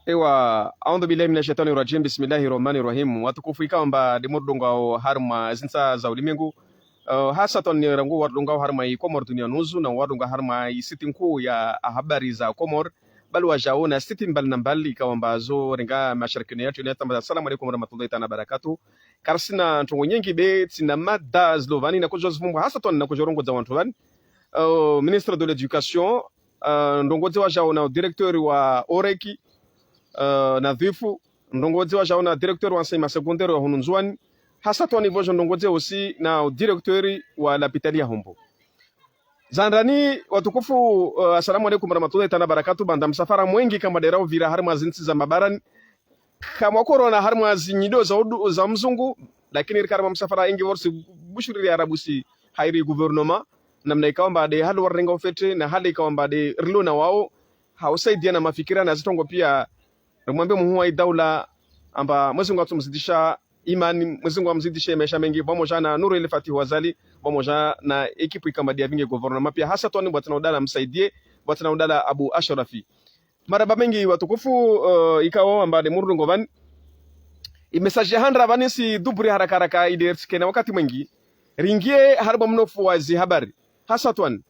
Ewa, audhu billahi minash shaitani rajim, bismillahir rahmanir rahim. Watukufu ikamba de mordongao harma zinsa za ulimwengu. Hasatan ni rangu wardongao harma i Komor dunia nuzu na wardonga harma i siti nkuu ya habari za Komor. Bali wajaona siti mbali na mbali ikawamba zo renga masharikini yetu inata. Assalamu alaikum warahmatullahi ta'ala barakatuh. Karsina ntongo nyengi be tina mada zlovani na kujo zvumbu hasatan na kujo rongo za wantovani. Ministre de l'Education, ndongozi wajaona directeur wa Oreki nadhifu, ndongozi wajaona directeur wa enseignement secondaire wa Hununzwani, hasa tu nivojo ndongozi aussi na directeur wa l'hôpital Hombo. Zanrani watukufu, assalamu alaikum warahmatullahi ta'ala barakatuh. Banda msafara mwengi kama derao vira harma zinsi za mabarani kama korona harma zinyido za mzungu, lakini karma msafara ingi vorsi bushuri ya arabusi hairi gouvernement namna ikaomba de hali warenga ofete na hali ikaomba de rilo na wao hausaidia na mafikira na zitongo pia rumwambie muhuwa idaula amba mwezi mungu atumzidisha imani, mwezi mungu amzidisha maisha mengi pamoja na Nuru ile Fatihu Wazali pamoja na ekipu ikamba dia vingi gouvernement pia hasa tuani bwana udala msaidie bwana udala Abu Ashrafi maraba mengi watukufu ikao amba de murungo van imesaje handra vanisi duburi haraka haraka ile na wakati mwingi ringie harba mnofu wazi habari hasa tuani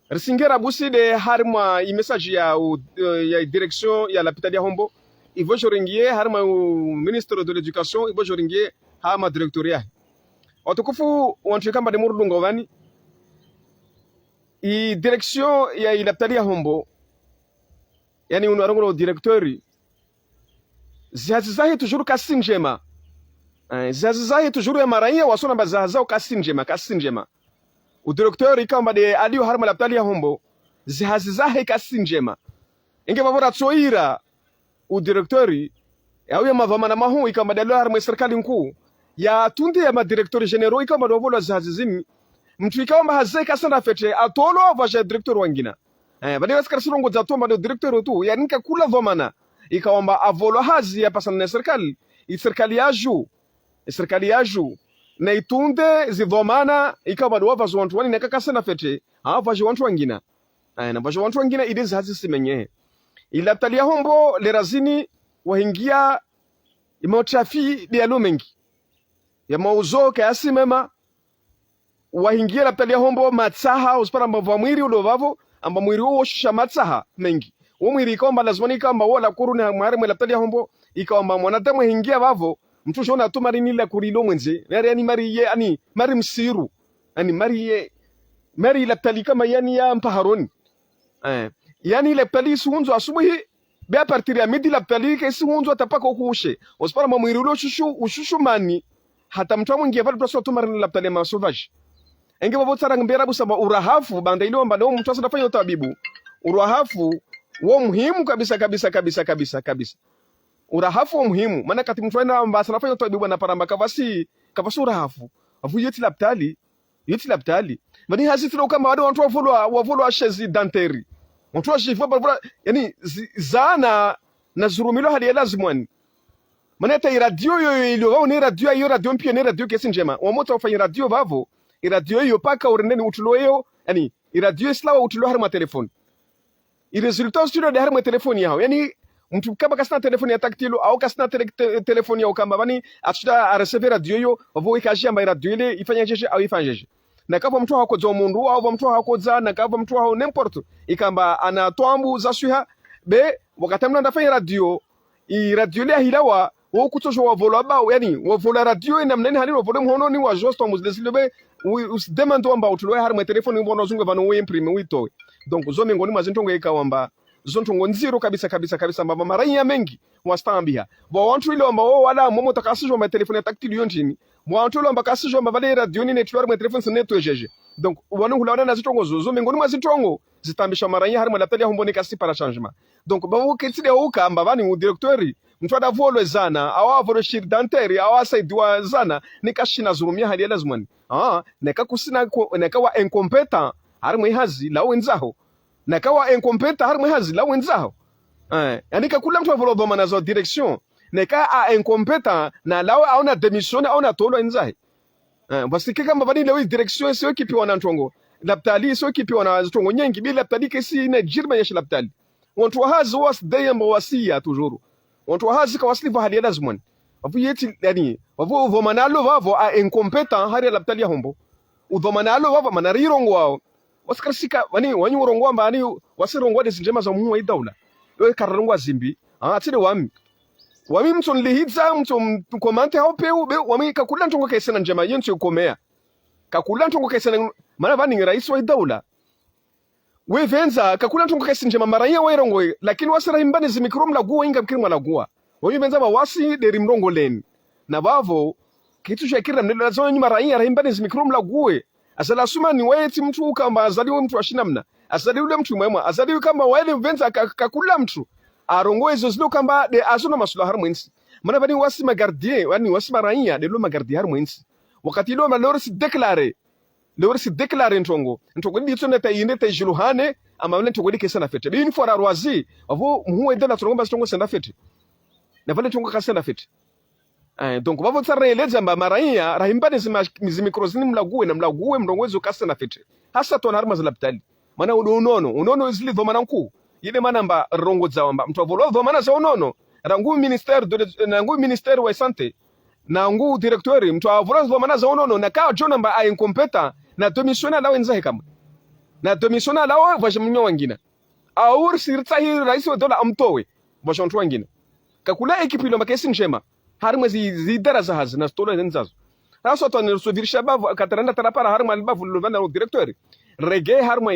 risingera busi de harma message ya direction ya l'hôpital ya Hombo ivo joringie harma ministre de l'éducation ivo joringie hama directoria watukufu wantu kamba de murdungo vani i direction ya l'hôpital ya Hombo yani unarongo directeur zihazizahi tujuru kasinjema zihazizahi tujuru ya maraia wasona bazahazao kasinjema o directeur ikamba de aliyo harma l'hôpital ya Hombo zihazizahe kasinjema inge babora tsoira o directeur ya mavama na mahu ikamba de aliyo harma serikali nkuu ya tunde ya madirecteur generaux ikamba do volwa zihazizini mtu ikamba hazai kasana fete atolo vaje directeur wangina bade waskar sirongo za tomba do directeur tu ya nika kula vomana ikawamba avolwa hazi ya pasana na serikali serikali yaju na itunde zidhomana ikaba do wavazo wantu wani nakakasana fete vaje wantu wangina na vaje wantu wangina idezi hazi simenye l'hôpital ya Hombo lerazini wahingia imotrafi dialo mengi ya mauzo kiasi mema wahingia l'hôpital ya Hombo matsaha uspara mbava mwiri ulovavo amba mwiri wo shisha matsaha mengi wo mwiri ikamba lazima ikamba wala kuruna mwari l'hôpital ya Hombo ikamba mwanadamu hingia vavo mtu shona tu mari nila kurilo mwenze yani mari ye ani mari msiru ani mari l'hôpital kama yani ya mpaharoni yani l'hôpital suunzo asubuhi be a partir ya midi l'hôpital ke suunzo atapaka ukuushe uspara mwiri ulo ushushu mani hata mtu mwingi pale tu mari l'hôpital ma sauvage enge babo tsara ngembera busaba urahafu banda ile mbanda mtu asafanya utabibu urahafu wo muhimu kabisa urahafu wa muhimu maana kati mtu aenda mbasa nafanya utabibu na paramba kavasi urahafu avu yeti l'hôpital mani hasitira kama watu wavolwa shezi danteri mtu washifa bora yani zana na zurumilo hali ya lazimwani maana ta radio yo wao ni radio mpia ni radio kesi njema wamoto wafanya radio vavo radio hiyo paka urendeni utuloyo yani radio islawa utulo harma telefoni resultat studio de harma telefoni yao yani mtu kama kasina telefoni ya taktilo au kasina telefoni ya ukamba bani atuta a recevoir radio yo vavo ikaji amba radio ile ifanya jeje au ifanye na kama mtu hako za mundu au mtu hako za na kama mtu hako n'importe ikamba ana toambu za suha be wakati mna ndafanya radio i radio ile hilawa wo kutojo wa volaba yani wa vola radio ina mnene halilo volume hono ni wa josto muzilebe usidemando amba utuloe harma telefoni mbono zunga vano we imprime wito donc zo mengoni mazintongo ikawamba zontongo nziro kabisa mbaba maranya mengi wastambia bo wantu ile amba wala momo takasijwa ma telefoni ya taktili yontini mwantu ile amba kasijwa mbale radio ni network ma telefoni seneto jeje donc wanu hulawana na zitongo zo mengoni mazintongo zitambisha maranya harma l'hôpital ya Hombo ni kasi para changement donc babu ketide uka amba ni directeur mtu adavolwe zana awavolo shir danteri awasaidiwa zana nikashina zurumia hali lazimani nekawa incompetent harma hazi la wenzaho nakawa incompetent harma hazi la wenzaho yani kakula mtu avolo dhoma za direction neka a incompetent na lawa auna démission auna tolo enzahe basi kama bani lewi direction sio kipi wana ntongo l'hôpital sio kipi wana ntongo nyengi bila l'hôpital kesi ina jirma yesh l'hôpital wantu hazi wasdaya mbawasia tujuru wantu hazi kawasliva hali lazimani wavu yeti yani wavu vomanalo vavo a incompetent hari laptalia hombo udhomanalo vavo manarirongo wao wasikarsika wani urongo amba ani wasirongwa desinjema za muwa idaula we kararongwa zimbi atire wami mtu nlihidza mtu mkomante haupe ube wami kakula ntongo kaisena njema yentu yukomea kakula ntongo kaisena mana vani ni rais wa idaula we venza kakula ntongo kaisena njema maranya wa irongo lakini wasira himbani zimikrom laguwa inga mkiri mwalagua wami venza wasi deri mrongo leni na vavo kitu shakira mnelo lazo nyuma maranya himbani zimikrom laguwe asala suma ni waeti mtu kamba azaliwe mtu ashinamna azaliwe mtu mwema azaliwe kamba waele venza kakula mtu arongo ezo zilo kamba de azuna masula harmwensi mana vani wasi magardie wani wasi maranya de lo magardie harmwensi wakati lo maloro si declare ntongo ndi tsone ta yinde ta juluhane ama vale ntongo dike sana fete bi fora rwazi avo muwe de la trongo bas ntongo senda fete na vale ntongo ka senda fete donc bavo tsara eleza mba maranya rahimbane zimikrozini mlaguwe na mlaguwe mndongozo ka senda fete hasa to harma za lapitali mana unono zili dhomana nku yile mana mba rongo zawamba mtu avolo dhomana za unono rangu ministère wa santé na ngu directeur mtu avolo dhomana za unono na ka jona mba a incompetent na domisiona lawe nzahe kama na domisiona lawe vajamnyo wangina aur sirta hi rais wa dola amtowe vashontu wangina kakula ekipi lo makesi njema harma zidara za hazi na stola nzazo raso to ne sovir shabab kataranda tarapara harma albavu lo vana directeur rege harma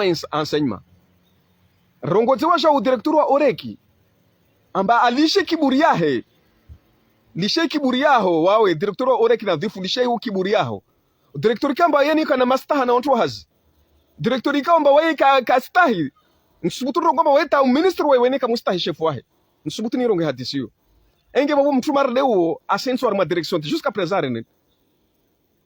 enseignement rongozi washa u directeur wa oreki amba alishe kiburi yaho wawe directeur wa oreki na dhifu lishe u kiburi yaho directeur kamba yeni kana mastaha na watu hazi directeur kamba wae ka stahi nsubutu rongo weta minister wewe ne ka mustahi chef wahe nsubutu ni rongo hadisiyo enge babo mtumar leo asenso arma direction jusqu'à présent ne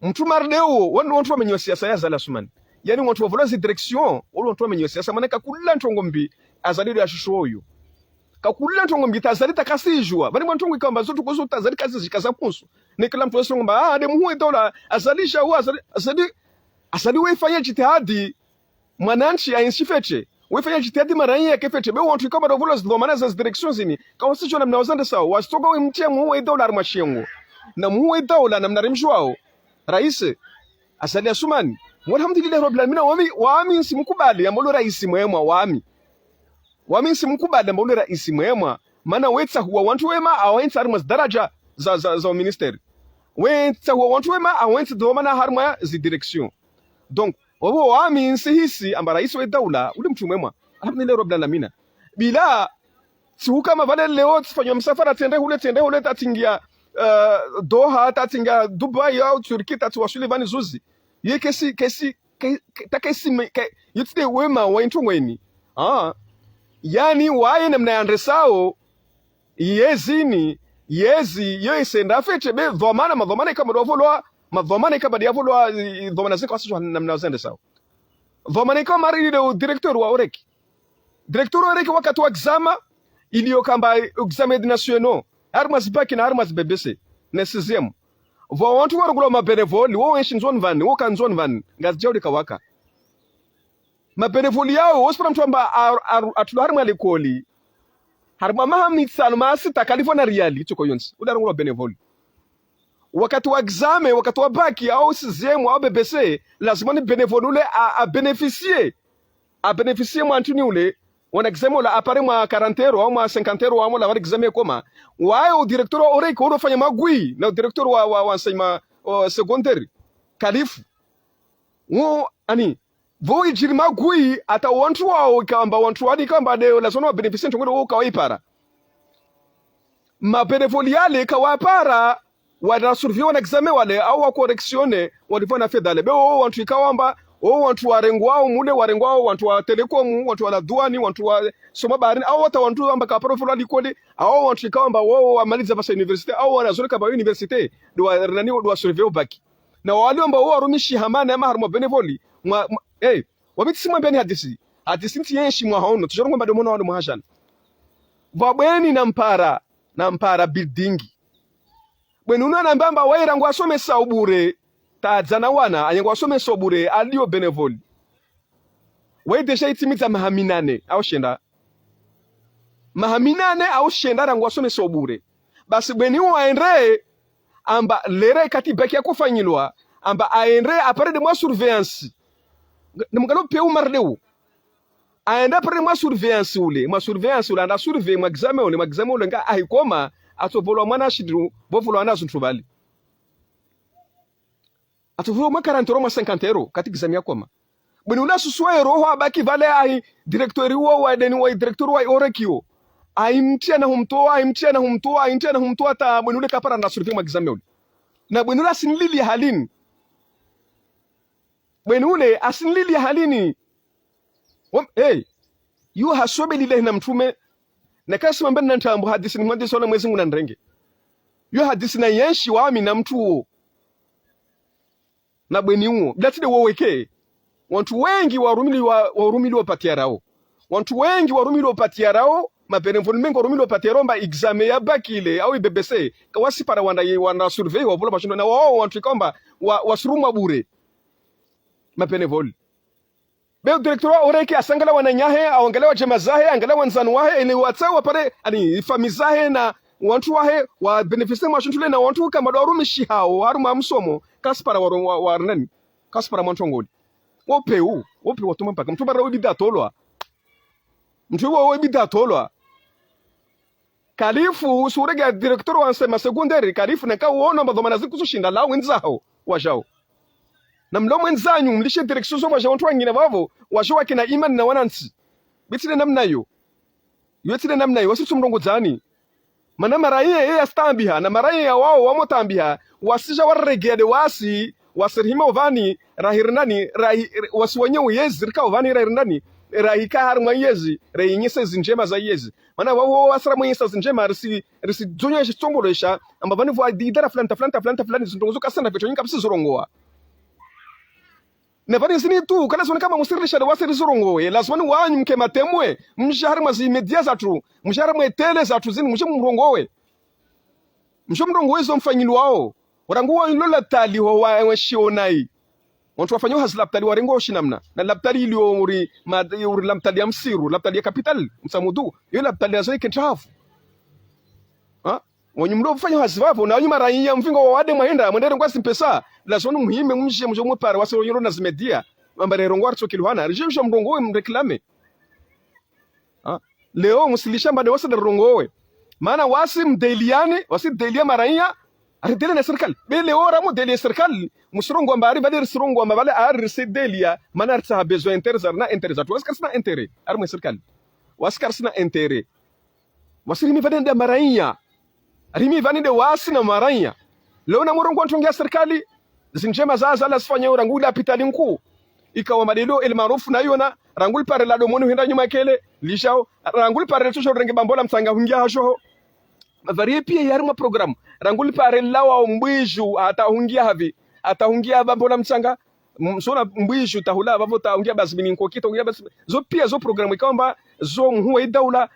mtumar leo watu wamenywa siasa ya zala sumani yani watu wavulazi direction watu wamenywa siasa manaka kula ntongo mbi azaliro ya shishoyo kakula ntongo mbi tazalita kasijwa bali mwantongo ikamba zote kuzo tazalita kazi zikaza punso ne kila mtu wasongo mba de muwe dola azalisha wa azali wefanya jitihadi mwananchi ainsifeche wefanya jitihadi maranya yake fete be watu ikamba dovulazi domana za direction zini kawasicho na mnawazanda sawa wasitoka we mtia muwe dola armashengo na muwe dola na mnarimshwao rais asali asumani alhamdulillah rabbil alamin wami simkubali ambalo rais mwema wami simkubali ambalo rais mwema maana wetsa huwa wantu wema awentsa harmas daraja za ministeri wetsa huwa wantu wema awentsa domana harma zi direction donc wami sihisi amba rais wa daula ule mtu mwema alhamdulillah rabbil alamin bila si kama vale leo tufanywa msafara tende ule tatingia Doha tatinga Dubai au Turki tatuwasuli vani zuzi ye kesi yutide wema wa intungweni yani waye namna andresao yezi yo isenda fete be madhomana kama dovolwa madhomana kama diavolwa dhomana ziko asijwa namna zende sao dhomana kama mari ile directeur wa oreki wakati wa exama iliyo kamba examen nationaux armas baki na armas BBC na sizem vo wantu warugula mabenevoli wo wenshinzon van wo kanzon van ngazjawdi kawaka mabenevoli yao wospra mtu amba atulu harma likoli harma mahamni salma sita California reali tuko yonsi udarugula benevoli wakati wa examen wakati wa baki au sizem au BBC lazima ni benevoli ule a beneficier mwantuni ule on examen la apare mwa 40 euro au mwa 50 euro au la examen koma wae directeur oreki unofanya magui na directeur wa enseignement secondaire kalifu wo ani voi jiri magui ata wantu wao kamba wantu wadi kamba de la zona beneficient ngo kawaipara ma benevoliale kawapara wada survey na examen wale au wa correctione walifanya fedale be wantu ikawamba wantu warengwao mule warengwao wantu wa telekom wantu wa duani wantu wa soma baharini au wata wantu amba ka profile likole au wantu ikamba wao wamaliza basa university au wanazoleka ba university do survey baki na wale ambao warumishi hamana ama harmo benevoli wabiti simwa beni hadisi nti yenshi mwa hono tujorongo bado mona wale muhashana vabweni na mpara building bwenuna na mbamba waira ngwa some saubure tadzana wana anyengwa some sobure aliyo benevoli wai deja itimiza mahaminane au shenda mahaminane au shenda rangu wasome sobure basi bweni waende amba lere kati baki ya kufanyilwa amba aende apare de mwa surveillance nimgalo peu mardeu aende apare de mwa surveillance ule anda surveille mwa examen ule nga ahikoma atovolwa mwana shidru bovolwa anazo ntubali atovolwa mwa 40 mwa 50 euro kati examen yakoma bweni ula suswa roho abaki vale ai directeur wa deni wa directeur wa orekio aimtia na humtoa ta bweni ule kapara na surveille mwa examen ule na bweni ule asinlili halini bweni ule asinlili halini hey yu hasobe lillahi na mtume na kasi mambe na ntambu hadisi ni mwandi sona mwezi nguna nrenge yu hadisi na yenshi wami na mtu uo na bweni uo datide waweke wantu wengi warumili wapatia rao wantu wengi warumili wapatia rao mapenevolimengo warumili wapatia rao mba exame ya bakile au ibebese kawasi para wana survey wavula mashundo na wao wantu ikomba wasuruma bure mapenevoli beo director oreke asangala wananyahe awangalewa jemazahe angalewa nzanu wahe ele watsawa pare ani famizahe na wantu wahe wa benefice mashundule na wantu kama dorumishi hao haruma msomo kaspara warnani kaspara mantongoli wope watuma mpaka mtu bara webida tolwa mtu webida tolwa kalifu surega director wa nsema secondary kalifu na kaona madhomana zikushinda lao wenzao wajao na mlomo wenzanyu mlishe direction zo wajao watu wengine bavo wajao wakina imani na wanansi bitile namna hiyo yotile namna hiyo wasitu mrongodzani mana maraye astambiha na maraye ya wao wamotambiha wasija waregede wasirhima ovani rahirnani wasiwanye uyezi rika ovani rahirnani rahika harma yezi rayinyese zinjema za yezi mana wao wasra mwenyesa zinjema risi dzonya shtombolesha amba vani vo idara flanta zindongozo kasana vecho nyinga pisi zorongoa ne vani zini tu kala zone kama musirisha de wasiri zorongoe lazima wanyu mke matemwe mshahara mazi media zatu mshahara mwetele zatu zini mshomrongowe mshomrongowe mfanyili wao waranguwa ilola tali ho wa shionai watu wafanywa hazlaptali warengo shinamna na laptali ilio uri laptali ya msiru laptali ya capital msamudu yo laptali ya zoike trafu wanyu mdo fanywa hazvapo na nyuma raia mvingo wa wade mwenda mwendere ngwasi mpesa lazima muhime mje para wasiro yoro na zimedia ambare rongwa tsokilwana rijisho mrongowe mreklame leo musilisha mbade wasa rongowe maana wasi mdeliane wasi delia maraia aridele na serikali bele ora mo delia serikali musrongo mbari vale srongo mbale ar sedelia mana arta besoin interzar na interzar waskar sina intere ar mo serikali waskar sina intere wasiri mi vale maraia arimi vani de wasi na maraia leo na murongo ntongia serikali zinjema zaza la sifanya urangula pitali nkuu ikawa madelo el maarufu na yona rangul pare la domoni hinda nyuma kele lishao rangul pare tosho renge bambola msanga hungia hasho varie pia yaruma program rangul pare lawa mbwiju atahungia bambola msanga msona mbwiju tahula bavo tahungia basbini nkokito hungia bas zo pia zo program ikamba zo huwa idaula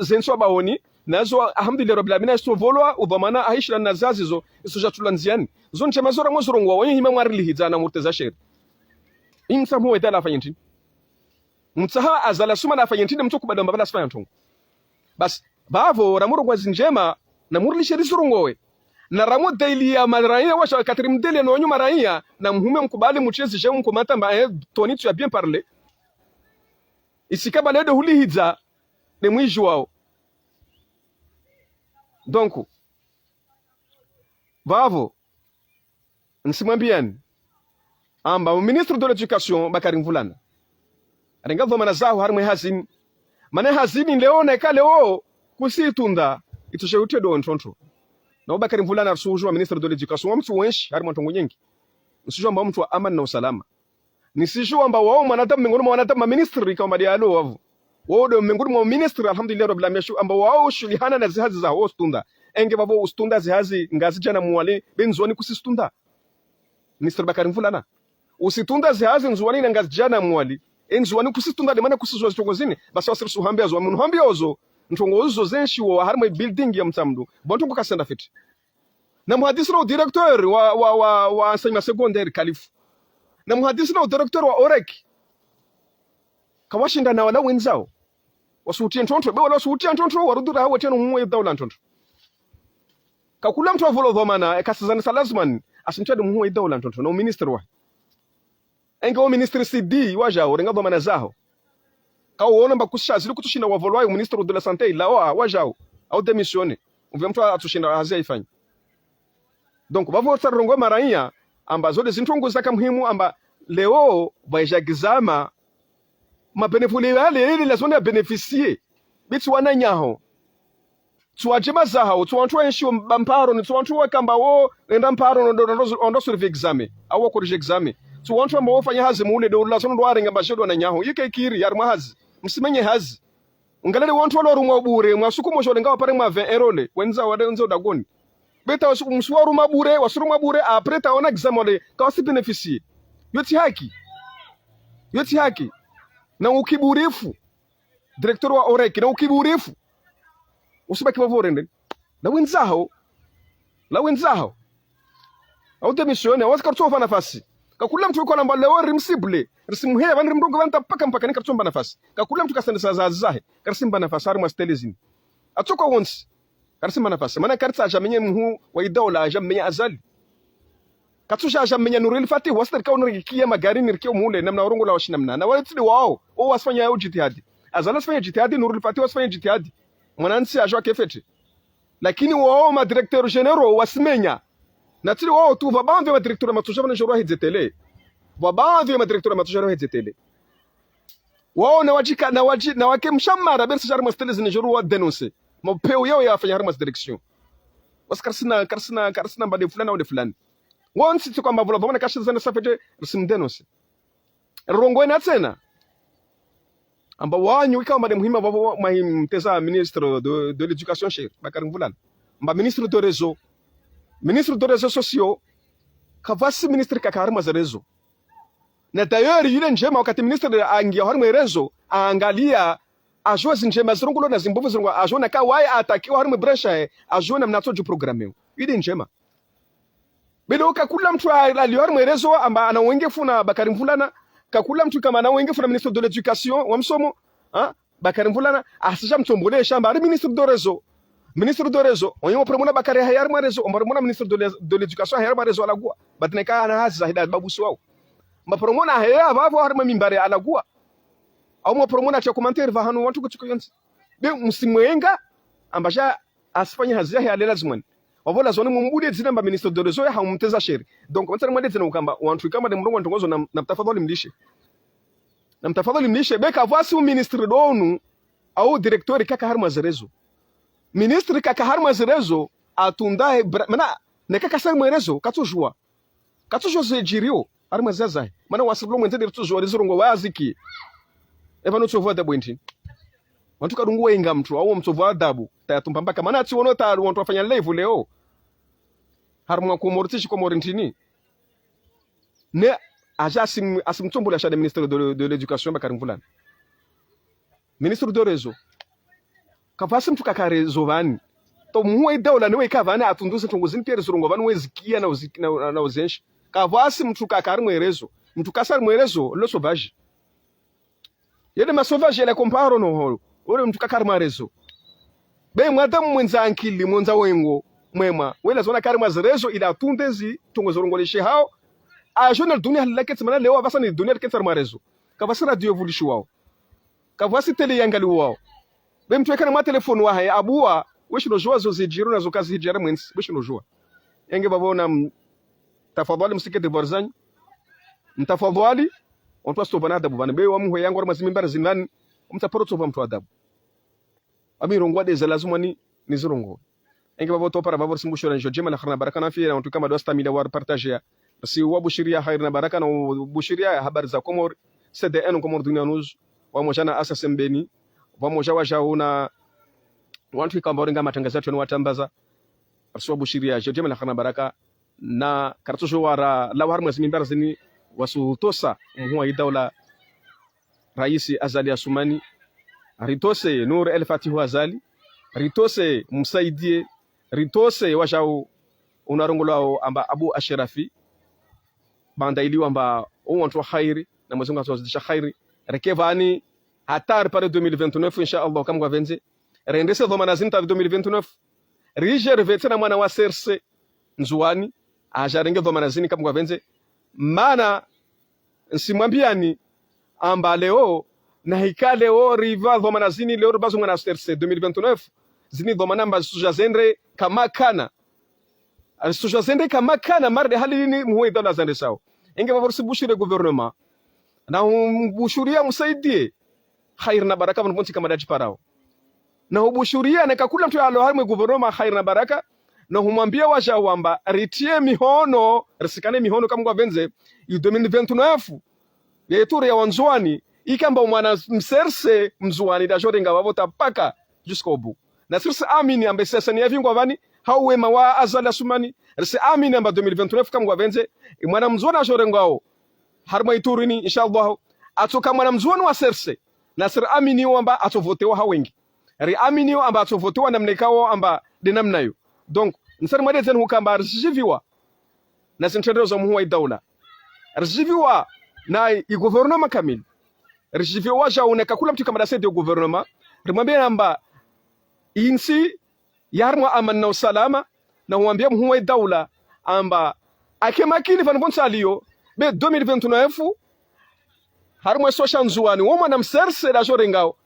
zenso baoni nazo alhamdulillah rabbil alamin asto volwa ubamana aishla nazazi zo jatulanziani zo nchema zora mozorongwa wenye hima mwarili hizana murteza sher imsa huwa idala fanyinti mtsaha azala suma na fanyinti mtu kubada mbala sfanya ntongo bas bavo ramuro kwa zinjema na murli sheri sorongowe na ramo daily ya maraiya washa katrim daily no nyuma maraiya na mhume mkubali mchezi je mkomata mba toni tu ya bien parler isikaba ledo huli hiza ne mwijju wao donc bavo nsimwambiani amba ministre de l'éducation Bakari Mvulana arenga voma nazaho harimwe hazini mane hazini leo na kale o kusitunda itusheutie do ntonto na Bakari Mvulana arsuhujwa ministre de l'éducation wa mtu wenshi harimwe ntongo nyingi msijua amba mtu wa amani na usalama nisijua amba wao mwanadamu miongoni mwa wanadamu ministry kama dialo wavu wao do miongoni mwa ministry alhamdulillah rabbil alamin amba wao shulihana na zihazi za ho stunda enge babo ustunda zihazi ngazi jana muwale benzoni kusistunda ministre Bakari Mvulana usitunda zihazi nzuwani na ngazi jana muwali enzuwani kusitunda de mana kusizwa zitongozini basi wasirisu hambia zo munu hambia ozo ntongozo zenshi wo harimo building ya mtamdu bonto kukasenda fit na muhadisi no directeur wa enseignement secondaire kalifu na muhadisi no directeur wa orek kawashinda na wala wenzao wasuhutie ntonto be wala wasuhutie ntonto warudura hawa tena muwe daula ntonto kakula mtu avolo dhamana kasizani salazman asimtade muwe daula ntonto na minister wa enga o minister CD wajao renga dhamana zaho kaona mbakusha zili kutushinda wavolwayo minister de la santé la wajao au démissionner umve mtu atushinda hazia ifanye donc bavo tsarongo maraia amba zode zintongo zaka muhimu amba leo vajagizama mabenefuli yale ile lazima beneficier bitu wananyaho tuwajema zaho tuwantu enshi bamparo ni tuwantu wakamba wo enda mparo ndo survey exam au corrige exam tuwantu amba wofanya hazi mule do lazima ndo arenga bashodo wananyaho yike kiri yarma hazi msimenye hazi ungalele wantu walo rumwa bure mwasukumo shode ngawa pare mwa 20 erole wenza wadenzo dagoni beta msuwaru mabure wasuru mabure après taona exam wale kawasi beneficier yoti haki na ukiburifu director wa oreki na ukiburifu usibaki wavorende na wenzaho au demisione waskartsofa nafasi kakula mtu yuko namba leo rimsible risimhe bani rimrugo banta paka ni kartsomba nafasi kakula mtu kasanda zazahe karsimba nafasi harma stelezini atoko once karsimba nafasi maana kartsa jamenye mhu wa idola jamenye azali katusha jamenye nuril fati wasder kaunrikia magari nirkio mule namna urongo la washinamna na wale wao o wasfanya yao jitihadi azala wasfanya jitihadi nuril fati wasfanya jitihadi mwanansi ajwa kefete lakini wao ma directeur general wasimenya na tili wao tu vabandu ma directeur matusha na joro hizetele vabandu ma directeur matusha joro hizetele wao na wake mshamara bersa jarma steles ni joro wa denoncer mapeo yao yafanya harma direction karsina mbade fulani au de fulani once tu kwamba vula vona kasha zana safete rusimdenoncer rongo ina tena amba wanyu ikawa made muhima babo mahimteza ministre de l'éducation cher Bakari Mvulana mba ministre de réseaux sociaux kavasi ministre kakarima za réseau na d'ailleurs yule njema wakati ministre angia harima réseau angalia ajozi njema zirungulo na zimbovu zirungu ajona ka wai atakiwa harima branche ajona mnato ju programme yule njema bila ukakula mtu aliharima réseau amba ana wenge funa Bakari Mvulana kakula mtu kama na wenge funa ministre de l'éducation wa msomo Bakari Mvulana asija mtombole shamba ari ministre de réseau onyo promona Bakari hayarma réseau ombarmona ministre de l'éducation hayarma réseau alagua batneka ana haza hida babusu wao mapromona haya bavo harma mimbare alagua au mapromona cha commentaire va hanu watu kuchiko yonsi be msimwenga ambasha asifanya hazia ya lazima wavola zone mumbude zina mba ministre de réseau ha mumteza sheri donc on tsana tena ukamba wantu kama de mrongo ntongozo na mtafadhali mlishe beka vasi ministre donu au directeur kaka harma zerezo ministre kaka harma zerezo atundae mana ne kaka sarma zerezo katujua zejirio harma zaza mana wasiblo mwentende tujua rizirongo waziki evano tsovo da bwenti wantu kadungu wenga mtu au mtsovo adabu tayatumbamba mana ati wono ta wantu afanya live leo harma ko mortishi ko morintini ne aja asimtombola cha ministre de l'éducation Bakari Mvulana ministre de réseau kafasi mtu kakarezo vani to muwe daula niwe kavana atunduze tongozi mpere zirongo vani wezikia na uzenshi kafasi mtu kakarimwe réseau mtu kasarimwe réseau lo sauvage yede ma sauvage ele comparo no holo ore mtu kakarimwe réseau be mwadamu mwenza ankili mwenza wengo mwema wela zona karimwe réseau ila atundezi tongozi rongoleshe hao a journal dunia halake tsimana leo avasa ni dunia kete arma réseau kavasi radio evolution wao kavasi tele yangali wao be mtu ekana ma telefone wa haya abua weshino joa zozi jiro na zokazi hijara mwensi weshino joa enge babona tafadhali msikete borzani mtafadhali on passe tobana adabu bana be wa muhe yango arma mimbara zinani mtaporo toba mtu adabu ami rongwa de lazima ni zirongo enge babo to para babor simbusho na jema la khana baraka na fi na mtu kama dosta mida war partager si wabushiria khair na baraka na bushiria habari za Komor CDN Komor Dunia News wamojana asasembeni wamoja washauna wantu kamba ringa matangazo yetu ni watambaza arso bushiria jema la khana baraka na kartusho wara la war mwezi mimbara zini wasutosa mwa idaula Rais Azali Asumani ritose Nur El Fatihu Azali ritose msaidie ritose washau unarongolao amba Abu Ashrafi banda iliwa amba wantu khairi na mwezi ngazozidisha khairi rekevani hatar para 2029 inshallah kama venze rendese dhamana zinta 2029 reserve tena mwana wa serse nzuani ajarenge dhamana zini kama venze mana nsimwambiani amba leo na hikale o riva dhamana zini leo bazo mwana serse 2029 zini dhamana mba sujazendre kama kana sujazendre kama kana marde halini muwe dola zande sao inge bavorsi bushire gouvernement na bushuria msaidie khair na baraka mponti kama dachi parao na hubushuria na kakula mtu alo harmwe gouvernement khair na baraka na humwambia waja wamba ritie mihono risikane mihono kama kwa venze yu 2029 ya ituri ya wanzuani ikamba mwana mserse mzuani da jorenga wavota paka jusqu'au bout na sirse amini ambe sesa ni avingwa vani hauwe mawa azala sumani rse amini amba 2029 kama kwa venze mwana mzuana jorenga wao harma ituri ni inshallah atoka mwana mzuani wa serse na sir amini wamba atovotewa hawengi ri amini wamba atovotewa namnekao amba dinamnayo donc nsar mwade zen hukamba rsijiviwa na sintendero za muhuwa idaula rsijiviwa na i gouvernement kamili rsijiviwa jaune kakula mtu kama dasete gouvernement rimwambia amba insi yarmwa amanna usalama na huambia muhuwa idaula amba akemakini vanbonsa aliyo be 2029 harmwe sosha nzuani woma na mserse da jorengao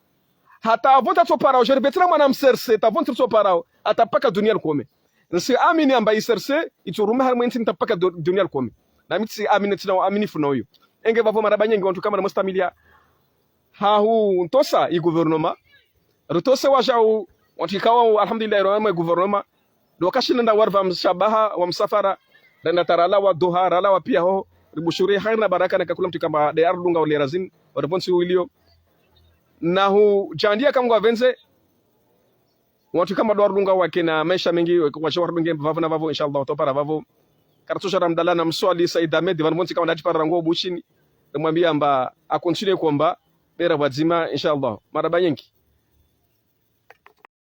hata avota to parao jere betra mwana mserse ta vontra to parao atapaka dunia lkome nsi amini amba iserse iturume harmwe nti tapaka dunia lkome na mitsi amini tina amini funoyo enge bavo marabanye ngi wantu kama na mustamilia ha hu ntosa i gouvernement rutose wajau watikawa alhamdulillah roama gouvernement do kashinda warva mshabaha wa msafara renda tarala wa doha rala wa pia ho ribushuri khairna baraka na kakula mtu kama de ardunga wale razin response wilio na hu jandia kama kwa venze watu kama do ardunga wake na maisha mengi kwa shawar dunge vavo na vavo inshallah topara vavo kartusha ramdala na mswali Said Ahmed vanmonti kama ndachi para rango bushini mwambia amba akontinue kuomba bera wazima inshallah maraba yenki